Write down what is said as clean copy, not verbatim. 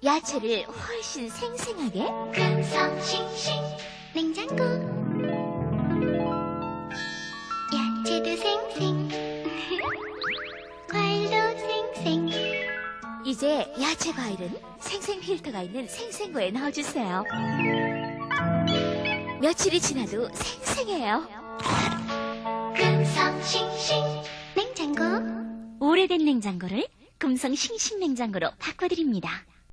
야채를 훨씬 생생하게 금성싱싱 냉장고 야채도 생생 과일도 생생. 이제 야채 과일은 생생 필터가 있는 생생고에 넣어주세요. 며칠이 지나도 생생해요. 금성싱싱 냉장고. 오래된 냉장고를 금성 싱싱 냉장고로 바꿔드립니다.